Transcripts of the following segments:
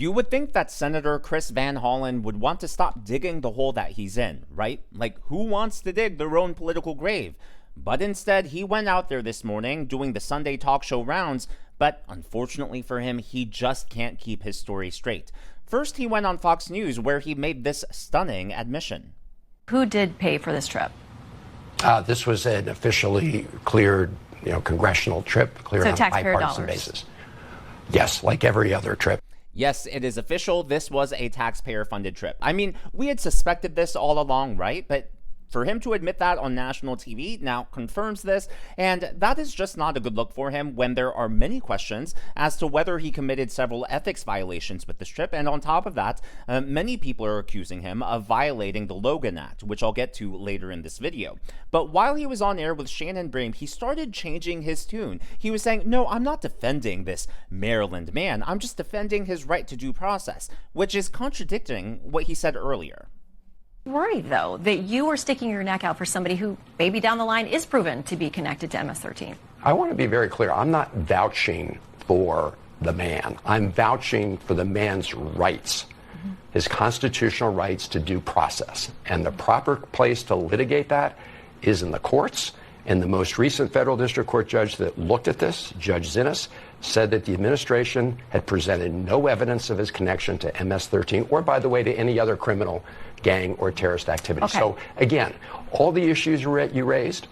You would think that Senator Chris Van Hollen would want to stop digging the hole that he's in, right? Like, who wants to dig their own political grave? But instead, he went out there this morning doing the Sunday talk show rounds, but unfortunately for him, he just can't keep his story straight. First, he went on Fox News where he made this stunning admission. Who did pay for this trip? This was an officially cleared, congressional trip, cleared on a bipartisan basis. Yes, like every other trip. Yes, it is official. This was a taxpayer-funded trip. I mean, we had suspected this all along, right? But for him to admit that on national TV now confirms this, and that is just not a good look for him when there are many questions as to whether he committed several ethics violations with this trip. And on top of that, many people are accusing him of violating the Logan Act, which I'll get to later in this video. But while he was on air with Shannon Bream, he started changing his tune. He was saying, no, I'm not defending this Maryland man. I'm just defending his right to due process, which is contradicting what he said earlier. Worried, though, that you are sticking your neck out for somebody who maybe down the line is proven to be connected to MS-13. I want to be very clear. I'm not vouching for the man. I'm vouching for the man's rights, his constitutional rights to due process. And the proper place to litigate that is in the courts. And the most recent federal district court judge that looked at this, Judge Zinnes, said that the administration had presented no evidence of his connection to MS-13 or, by the way, to any other criminal gang or terrorist activity. Okay. So, again, all the issues you raised,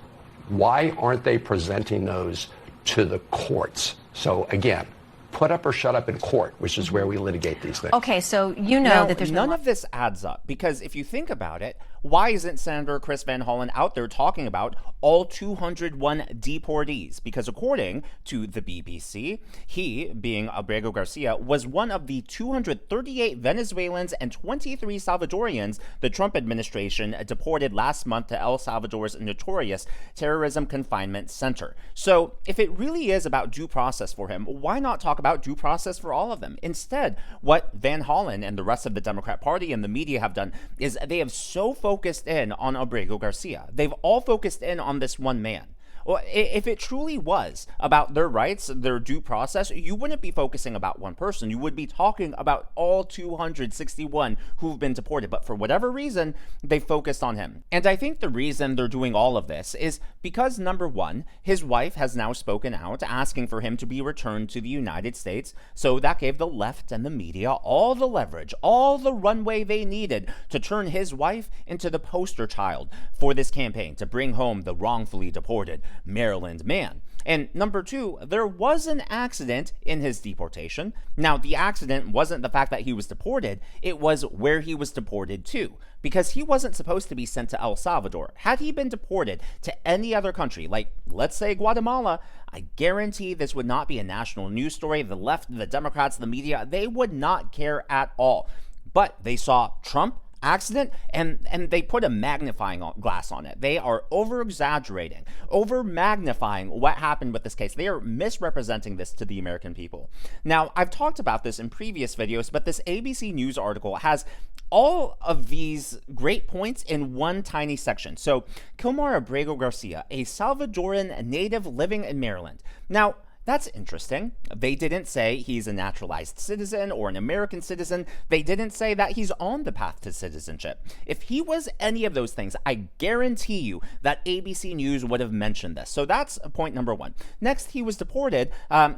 why aren't they presenting those to the courts? So, again, put up or shut up in court, which is where we litigate these things. Okay, so you know now, that there's none of this adds up, because if you think about it, why isn't Senator Chris Van Hollen out there talking about all 201 deportees? Because according to the BBC, he, being Abrego Garcia, was one of the 238 Venezuelans and 23 Salvadorians the Trump administration deported last month to El Salvador's notorious terrorism confinement center. So if it really is about due process for him, why not talk about due process for all of them? Instead, what Van Hollen and the rest of the Democrat Party and the media have done is they have so focused in on Abrego Garcia. They've all focused in on this one man. Well, if it truly was about their rights, their due process, you wouldn't be focusing about one person. You would be talking about all 261 who've been deported. But for whatever reason, they focused on him. And I think the reason they're doing all of this is because, number one, his wife has now spoken out asking for him to be returned to the United States. So that gave the left and the media all the leverage, all the runway they needed to turn his wife into the poster child for this campaign to bring home the wrongfully deported Maryland man. And number two, there was an accident in his deportation. Now, the accident wasn't the fact that he was deported, it was where he was deported to, because he wasn't supposed to be sent to El Salvador. Had he been deported to any other country, like let's say Guatemala, I guarantee this would not be a national news story. The left, the Democrats, the media, they would not care at all. But they saw Trump accident and they put a magnifying glass on it. They are over-exaggerating, over-magnifying what happened with this case. They are misrepresenting this to the American people. Now, I've talked about this in previous videos, but this ABC News article has all of these great points in one tiny section. So, Kilmar Abrego Garcia, a Salvadoran native living in Maryland. Now, that's interesting. They didn't say he's a naturalized citizen or an American citizen. They didn't say that he's on the path to citizenship. If he was any of those things, I guarantee you that ABC News would have mentioned this. So that's point number one. Next, he was deported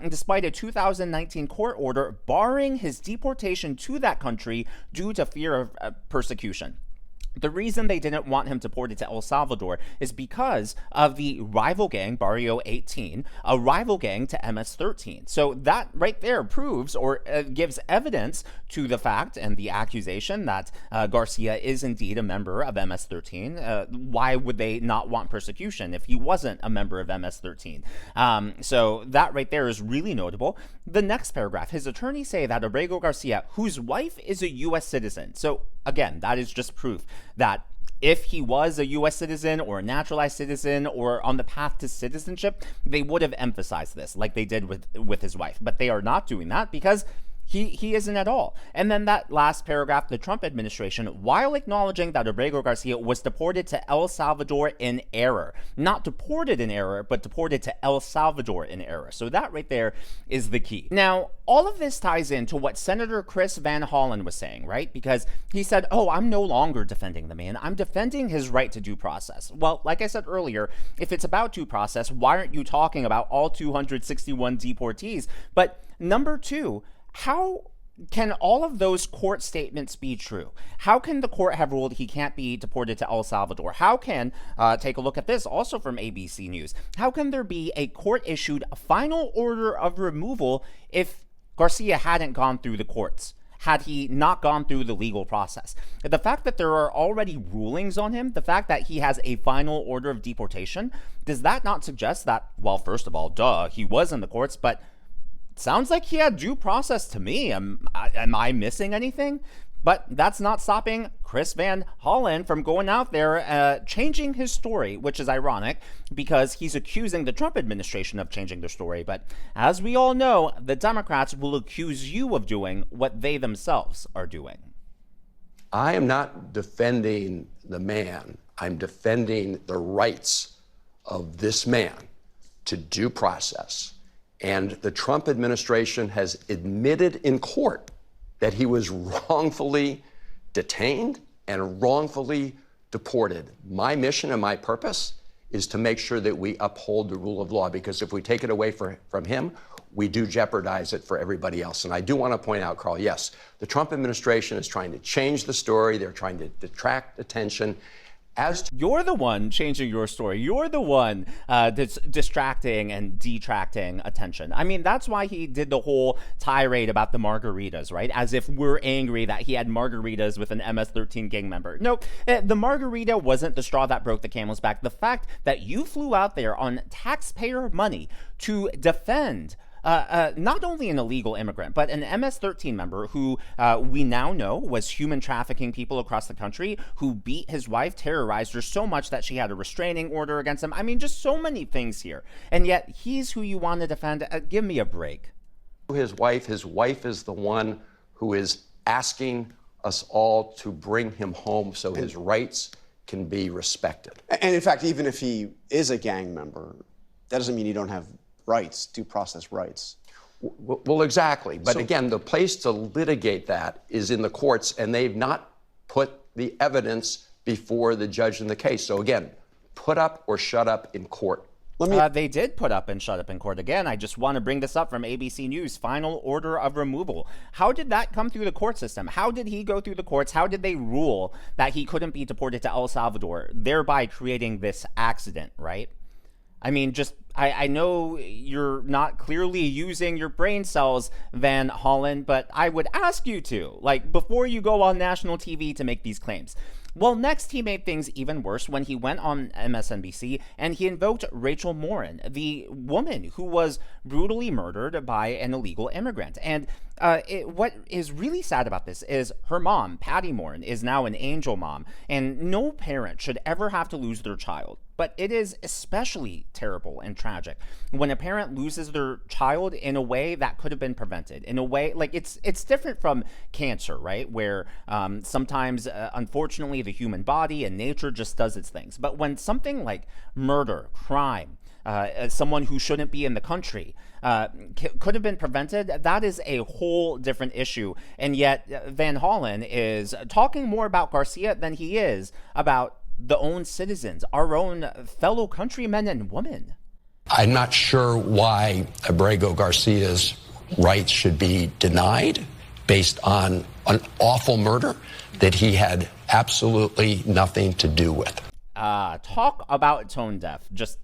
despite a 2019 court order barring his deportation to that country due to fear of persecution. The reason they didn't want him deported to El Salvador is because of the rival gang, Barrio 18, a rival gang to MS-13. So that right there proves or gives evidence to the fact and the accusation that Garcia is indeed a member of MS-13. Why would they not want persecution if he wasn't a member of MS-13? So that right there is really notable. The next paragraph, his attorneys say that Abrego Garcia, whose wife is a U.S. citizen. So again, that is just proof that if he was a U.S. citizen or a naturalized citizen or on the path to citizenship, they would have emphasized this like they did with his wife. But they are not doing that because He isn't at all. And then that last paragraph, the Trump administration, while acknowledging that Abrego Garcia was deported to El Salvador in error, not deported in error, but deported to El Salvador in error. So that right there is the key. Now, all of this ties into what Senator Chris Van Hollen was saying, right? Because he said, oh, I'm no longer defending the man. I'm defending his right to due process. Well, like I said earlier, if it's about due process, why aren't you talking about all 261 deportees? But number two, how can all of those court statements be true? How can the court have ruled he can't be deported to El Salvador? How can, take a look at this also from ABC News, how can there be a court-issued final order of removal if Garcia hadn't gone through the courts? Had he not gone through the legal process? The fact that there are already rulings on him, the fact that he has a final order of deportation, does that not suggest that, well, first of all, duh, he was in the courts, but sounds like he had due process to me. Am I missing anything? But that's not stopping Chris Van Hollen from going out there, changing his story, which is ironic because he's accusing the Trump administration of changing their story. But as we all know, the Democrats will accuse you of doing what they themselves are doing. I am not defending the man. I'm defending the rights of this man to due process. And the Trump administration has admitted in court that he was wrongfully detained and wrongfully deported. My mission and my purpose is to make sure that we uphold the rule of law, because if we take it away from him, we do jeopardize it for everybody else. And I do want to point out, Carl, yes, the Trump administration is trying to change the story. They're trying to detract attention. You're the one changing your story. You're the one that's distracting and detracting attention. I mean, that's why he did the whole tirade about the margaritas, right? As if we're angry that he had margaritas with an MS-13 gang member. Nope, the margarita wasn't the straw that broke the camel's back. The fact that you flew out there on taxpayer money to defend not only an illegal immigrant, but an MS-13 member who we now know was human trafficking people across the country, who beat his wife, terrorized her so much that she had a restraining order against him. I mean, just so many things here. And yet he's who you want to defend. Give me a break. His wife is the one who is asking us all to bring him home so his rights can be respected. And in fact, even if he is a gang member, that doesn't mean you don't have rights, due process rights. Well, exactly. But again, the place to litigate that is in the courts, and they've not put the evidence before the judge in the case. So again, put up or shut up in court. They did put up and shut up in court. Again, I just want to bring this up from ABC News. Final order of removal. How did that come through the court system? How did he go through the courts? How did they rule that he couldn't be deported to El Salvador, thereby creating this accident, right? I mean, I know you're not clearly using your brain cells, Van Hollen, but I would ask you to, like, before you go on national TV to make these claims. Well, next he made things even worse when he went on MSNBC and he invoked Rachel Morin, the woman who was brutally murdered by an illegal immigrant. And what is really sad about this is her mom, Patty Morin, is now an angel mom, and no parent should ever have to lose their child. But it is especially terrible and tragic when a parent loses their child in a way that could have been prevented. In a way, like it's different from cancer, right? Where sometimes, unfortunately, the human body and nature just does its things. But when something like murder, crime, someone who shouldn't be in the country could have been prevented, that is a whole different issue. And yet Van Hollen is talking more about Garcia than he is about the own citizens, our own fellow countrymen and women. I'm not sure why Abrego Garcia's rights should be denied based on an awful murder that he had absolutely nothing to do with. Talk about tone deaf. Just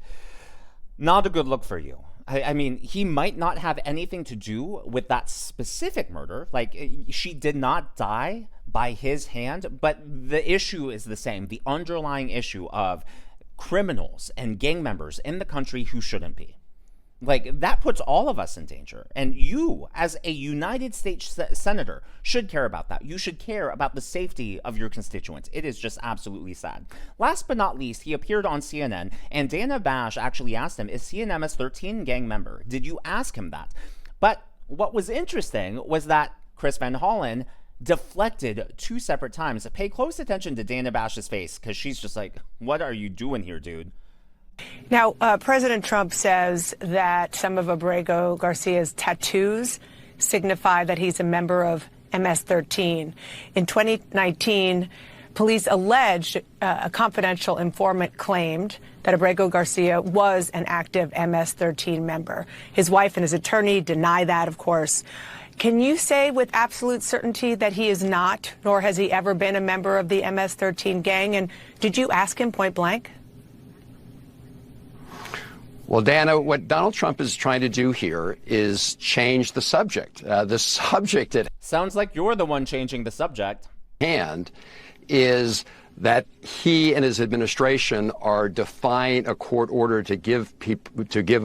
not a good look for you. I mean, he might not have anything to do with that specific murder. Like, she did not die by his hand, but the issue is the same. The underlying issue of criminals and gang members in the country who shouldn't be. Like, that puts all of us in danger. And you, as a United States senator, should care about that. You should care about the safety of your constituents. It is just absolutely sad. Last but not least, he appeared on CNN, and Dana Bash actually asked him, is he an MS-13 gang member? Did you ask him that? But what was interesting was that Chris Van Hollen deflected 2 separate times. Pay close attention to Dana Bash's face, because she's just like, what are you doing here, dude? Now, President Trump says that some of Abrego Garcia's tattoos signify that he's a member of MS-13. In 2019, police alleged a confidential informant claimed that Abrego Garcia was an active MS-13 member. His wife and his attorney deny that, of course. Can you say with absolute certainty that he is not, nor has he ever been a member of the MS-13 gang? And did you ask him point blank? Well, Dana, what Donald Trump is trying to do here is change the subject. The subject at Sounds like you're the one changing the subject. hand is that he and his administration are defying a court order to give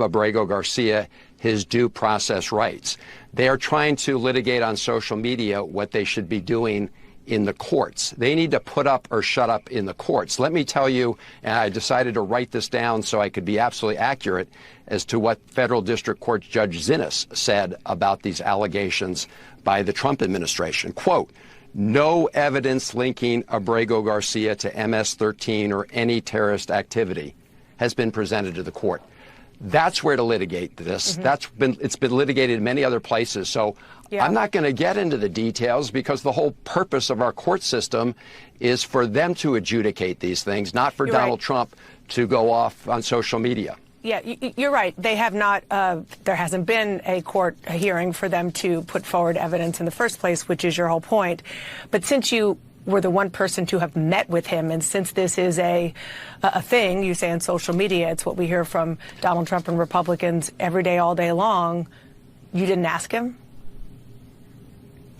Abrego Garcia his due process rights. They are trying to litigate on social media what they should be doing in the courts. They need to put up or shut up in the courts. Let me tell you, and I decided to write this down so I could be absolutely accurate as to what Federal District Court Judge Zinnes said about these allegations by the Trump administration. Quote, "No evidence linking Abrego Garcia to MS-13 or any terrorist activity has been presented to the court." That's where to litigate this. It's been litigated in many other places. So I'm not going to get into the details, because the whole purpose of our court system is for them to adjudicate these things, not for Donald Trump to go off on social media. Yeah, you're right. They have not, there hasn't been a court hearing for them to put forward evidence in the first place, which is your whole point. But since you were the one person to have met with him, and since this is a thing, you say on social media, it's what we hear from Donald Trump and Republicans every day, all day long, you didn't ask him?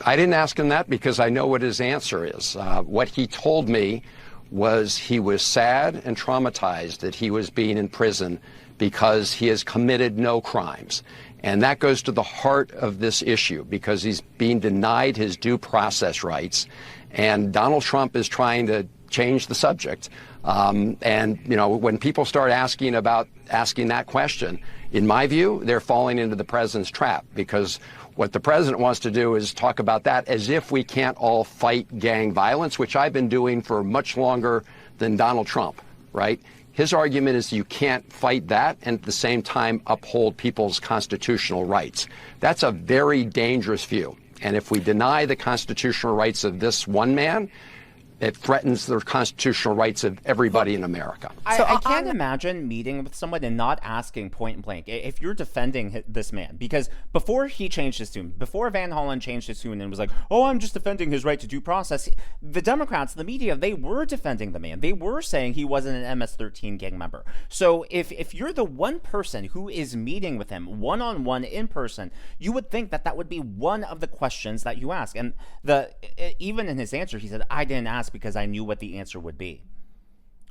I didn't ask him that because I know what his answer is. What he told me was he was sad and traumatized that he was being in prison because he has committed no crimes. And that goes to the heart of this issue, because he's being denied his due process rights. And Donald Trump is trying to change the subject. And, you know, when people start asking that question, in my view, they're falling into the president's trap, because what the president wants to do is talk about that as if we can't all fight gang violence, which I've been doing for much longer than Donald Trump, right? His argument is you can't fight that and at the same time uphold people's constitutional rights. That's a very dangerous view. And if we deny the constitutional rights of this one man, it threatens the constitutional rights of everybody in America. I can't imagine meeting with someone and not asking point blank if you're defending this man, because before he changed his tune, before Van Hollen changed his tune and was like, oh, I'm just defending his right to due process, the Democrats, the media, they were defending the man. They were saying he wasn't an MS-13 gang member. So if you're the one person who is meeting with him one-on-one in person, you would think that that would be one of the questions that you ask. And even in his answer, he said, I didn't ask because I knew what the answer would be.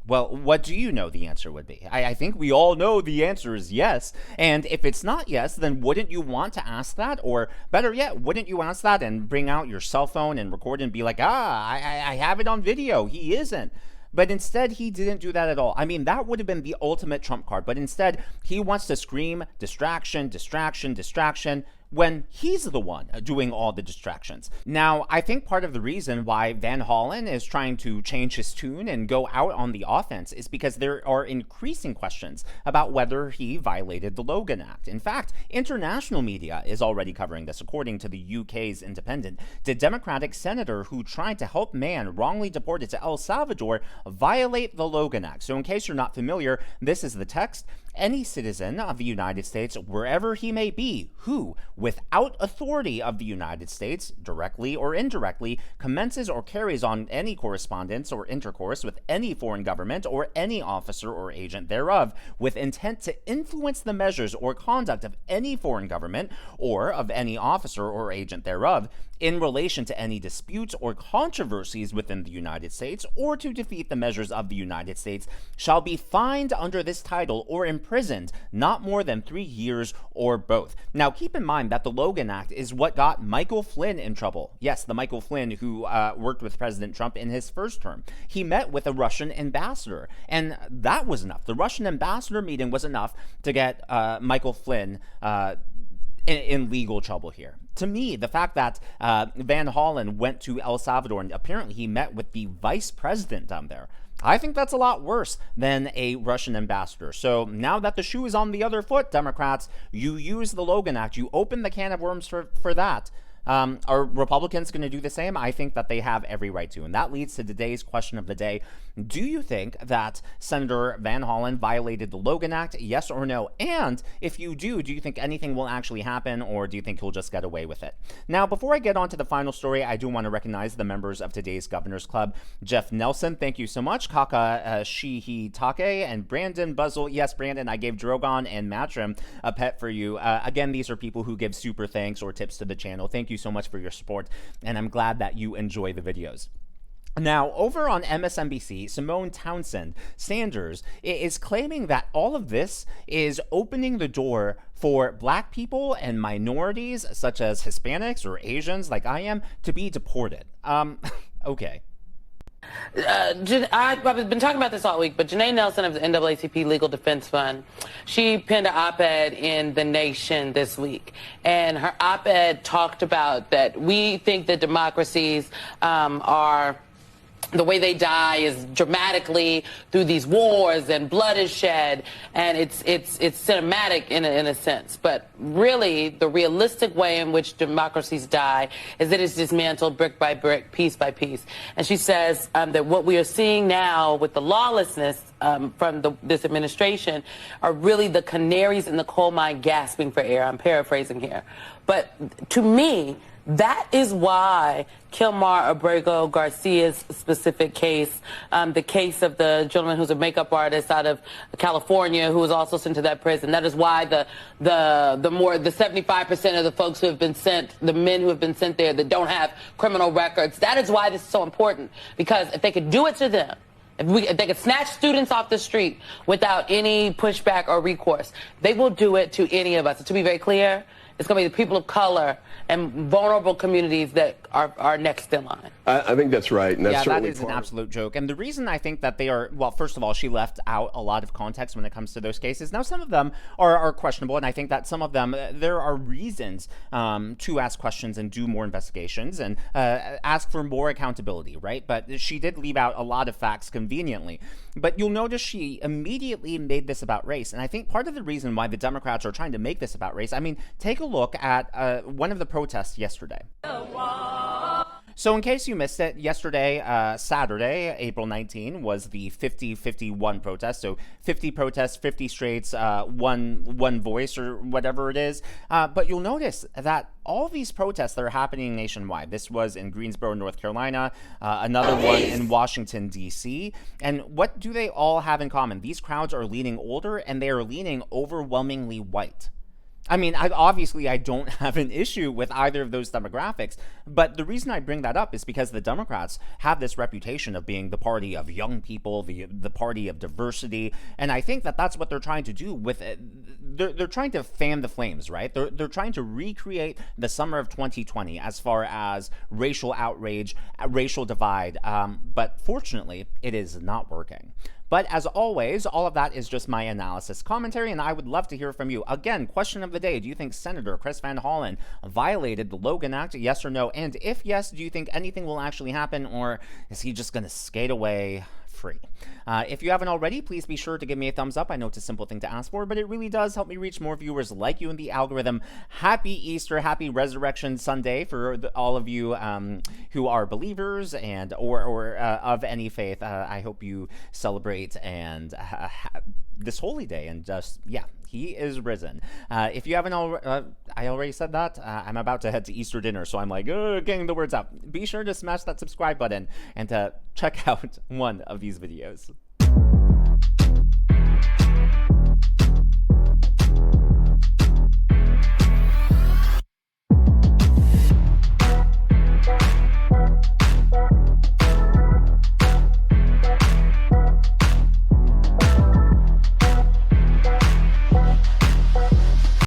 Well, what do you know the answer would be? I think we all know the answer is yes. And if it's not yes, then wouldn't you want to ask that? Or better yet, wouldn't you ask that and bring out your cell phone and record and be like, I have it on video. He isn't. But instead, he didn't do that at all. I mean, that would have been the ultimate trump card. But instead, he wants to scream distraction, distraction, distraction, when he's the one doing all the distractions. Now, I think part of the reason why Van Hollen is trying to change his tune and go out on the offense is because there are increasing questions about whether he violated the Logan Act. In fact, international media is already covering this. According to the UK's Independent, the Democratic senator who tried to help man wrongly deported to El Salvador violate the Logan Act. So in case you're not familiar, this is the text. Any citizen of the United States, wherever he may be, who, without authority of the United States, directly or indirectly, commences or carries on any correspondence or intercourse with any foreign government or any officer or agent thereof, with intent to influence the measures or conduct of any foreign government or of any officer or agent thereof, in relation to any disputes or controversies within the United States, or to defeat the measures of the United States, shall be fined under this title or imprisoned not more than 3 years or both. Now, keep in mind that the Logan Act is what got Michael Flynn in trouble. Yes, the Michael Flynn who worked with President Trump in his first term. He met with a Russian ambassador, and that was enough. The Russian ambassador meeting was enough to get Michael Flynn in legal trouble here. To me, the fact that Van Hollen went to El Salvador and apparently he met with the vice president down there, I think that's a lot worse than a Russian ambassador. So now that the shoe is on the other foot, Democrats, you use the Logan Act, you open the can of worms for that. Are Republicans going to do the same? I think that they have every right to. And that leads to today's question of the day. Do you think that Senator Van Hollen violated the Logan Act? Yes or no? And if you do you think anything will actually happen, or do you think he'll just get away with it? Now, before I get on to the final story, I do want to recognize the members of today's Governor's Club. Jeff Nelson, thank you so much. Kaka Shihi Take and Brandon Buzzle. Yes, Brandon, I gave Drogon and Matrim a pet for you. Again, these are people who give super thanks or tips to the channel. Thank you so much for your support, and I'm glad that you enjoy the videos. Now, over on MSNBC, Simone Townsend Sanders is claiming that all of this is opening the door for Black people and minorities, such as Hispanics or Asians like I am, to be deported. Okay. I've been talking about this all week, but Janae Nelson of the NAACP Legal Defense Fund, she penned an op-ed in The Nation this week, and her op-ed talked about that we think that democracies are... the way they die is dramatically through these wars, and blood is shed, and it's cinematic in a sense. But really, the realistic way in which democracies die is that it's dismantled brick by brick, piece by piece. And she says that what we are seeing now with the lawlessness from this administration are really the canaries in the coal mine gasping for air. I'm paraphrasing here. But to me, that is why Kilmar Abrego Garcia's specific case, the case of the gentleman who's a makeup artist out of California who was also sent to that prison, that is why the 75% of the folks who have been sent, the men who have been sent there that don't have criminal records, that is why this is so important. Because if they could do it to them, if they could snatch students off the street without any pushback or recourse, they will do it to any of us. And to be very clear, it's going to be the people of color and vulnerable communities that are next in line. I think that's right. And that's that is an absolute joke. And the reason I think that they are, well, first of all, she left out a lot of context when it comes to those cases. Now, some of them are questionable, and I think that some of them, there are reasons to ask questions and do more investigations and ask for more accountability, right? But she did leave out a lot of facts conveniently. But you'll notice she immediately made this about race. And I think part of the reason why the Democrats are trying to make this about race, I mean, take a look at one of the protests yesterday. So in case you missed it, yesterday, Saturday, April 19, was the 50-51 protest. So 50 protests, 50 straights, one voice, or whatever it is. But you'll notice that all these protests that are happening nationwide, this was in Greensboro, North Carolina, another one in Washington, D.C. And what do they all have in common? These crowds are leaning older, and they are leaning overwhelmingly white. I mean, obviously, I don't have an issue with either of those demographics, but the reason I bring that up is because the Democrats have this reputation of being the party of young people, the party of diversity, and I think that that's what they're trying to do with it. They're trying to fan the flames, right? They're trying to recreate the summer of 2020 as far as racial outrage, racial divide, but fortunately, it is not working. But as always, all of that is just my analysis commentary, and I would love to hear from you. Again, question of the day, do you think Senator Chris Van Hollen violated the Logan Act, yes or no? And if yes, do you think anything will actually happen, or is he just going to skate away free? If you haven't already, please be sure to give me a thumbs up. I know it's a simple thing to ask for, but it really does help me reach more viewers like you in the algorithm. Happy Easter, happy Resurrection Sunday for all of you who are believers and or of any faith. I hope you celebrate and this holy day, and just, yeah, he is risen. If you haven't already, I already said that. I'm about to head to Easter dinner, so I'm like, getting the words out. Be sure to smash that subscribe button and to check out one of these videos.